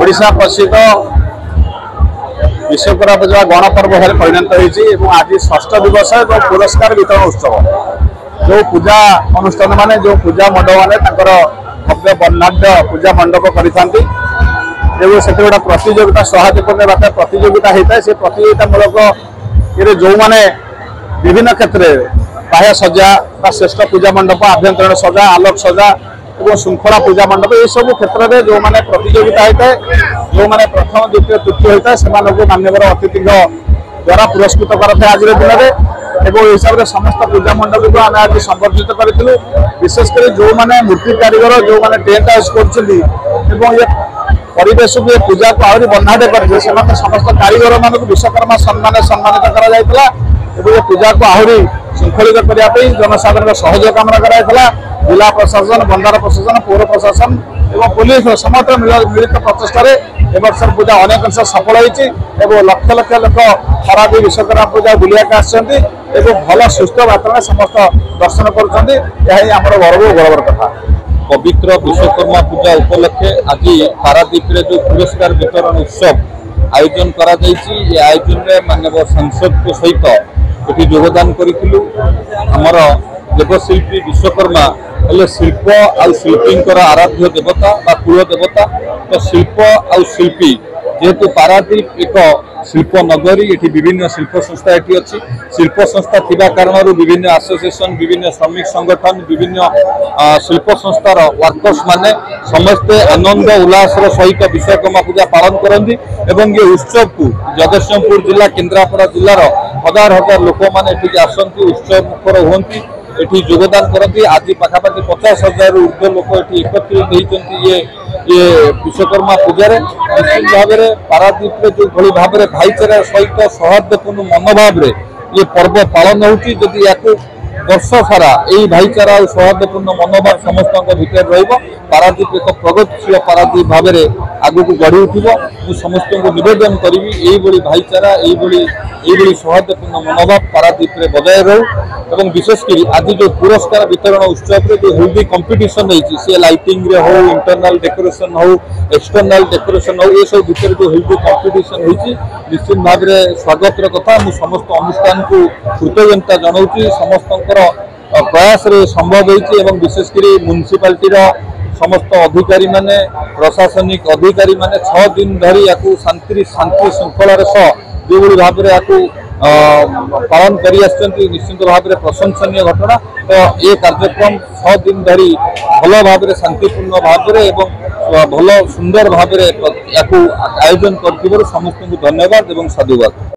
ओडिशा प्रसिद्ध विश्वकर्मा पूजा गणपर्व भाव परिणत होती। आज षष्ठ दिवस और पुरस्कार वितरण उत्सव जो पूजा अनुष्ठान माने जो पूजा मंडप माने भव्य वर्णाढ्य पूजा मंडप करते गोटे प्रतियोगिता सौहार्दपूर्ण बात प्रतियोगिता होता है। से प्रतियोगितामूलक ये जो मैंने विभिन्न क्षेत्र में बाह्य सजा श्रेष्ठ पूजा मंडप आभ्यंतरण सजा आलोक सजा और श्रृंखला पूजा मंडप ये सब क्षेत्र में जो मैंने प्रतियोगिता होता है जो मैंने प्रथम द्वितीय तृतीय होता है से मान्यवर अतिथि द्वारा पुरस्कृत करते आज दिन में हिसाब से समस्त पूजा मंडप को आम आज संबर्धित करूँ। विशेषकर जो मैंने मूर्ति कारीगर जो मैंने टेंट हाउस कर परिवेश को पूजा को आहरी वर्णाढ्य करते समस्त कारीगर मान विश्वकर्मा सम्मानित करा पूजा को आहरी श्रृंखलित करने जनसाधारण सहयोग कामना कराइला। जिला प्रशासन बंदार प्रशासन पौर प्रशासन और पुलिस समस्त मिलित प्रचेषार वर्ष पूजा अनेक अंश सफल होती। लक्ष लक्ष लोक खराब विश्वकर्मा पूजा बुलिया भल सुस्थ वातावरण समस्त दर्शन कर गौरवर कथा। पवित्र विश्वकर्मा पूजा उपलक्षे आज पारादीप जो पुरस्कार वितरण उत्सव आयोजन करा जायछि। ये आयोजन में माननीय सांसद को सहित ये योगदान करूँ। आमर देवशिल्पी विश्वकर्मा हेले शिल्प आ शिल्पींकर आराध्य देवता बा कुल देवता। तो शिल्प आ शिल्पी जेहेतु पारादीप एक शिल्प नगरी ये विभिन्न शिल्प संस्था ये अच्छी शिल्प संस्था थिबा कारण विभिन्न एसोसिएशन विभिन्न श्रमिक संगठन विभिन्न शिल्प संस्थार वर्कर्स माने समस्ते आनंद उल्लास सहित विश्वकर्मा पूजा पालन करती। ये उत्सव को जगतसिंहपुर जिला केन्द्रापड़ा जिलार हजार हजार लोक मैंने आसती उत्सव मुखर होती एटी योगदान करती। आज पाखापाखि 50,000 ऊर्ध्व लोक ये एकत्रित होती ये विश्वकर्मा पूजा निश्चित भाव में पारादीप जो भली भाव में भाईचारा सहित सौहार्दपूर्ण मनोभाव ये पर्व पालन होती। जदि या वर्ष सारा यही भाईचारा और सौहार्दपूर्ण मनोभाव समस्त भितर पारादीप एक प्रगतिशील पारादीप भाव में आगक गढ़ी उठब। मुझे समस्त को निवेदन करी यही भाईचारा यही सौहार्दपूर्ण मनोभाव पारादीप में बजाय रहू। विशेषकर आज जो पुरस्कार वितरण उत्सव जो हेल्दी कंपटीशन होती सी लाइटिंग रे हो इंटरनल डेकोरेशन हो एक्सटर्नल डेकोरेशन हो ये सब भितर जो हेल्दी कंपटीशन होती निश्चित भाव में स्वागत कथा। मुझे समस्त अनुष्ठान को कृतज्ञता जनाऊँ समस्त प्रयास संभव होती। विशेषकर म्युनिसिपालिटीर समस्त अधिकारी माने प्रशासनिक अधिकारी माने 6 दिन धरी या शांति श्रृंखलार सह जो भाव में या पालन कर निश्चित भाव में प्रशंसनीय घटना। तो ये कार्यक्रम 6 दिन धरी भल भाव में शांतिपूर्ण भाव में भल सुंदर भाव में आयोजन कर समस्त को धन्यवाद और साधुवाद।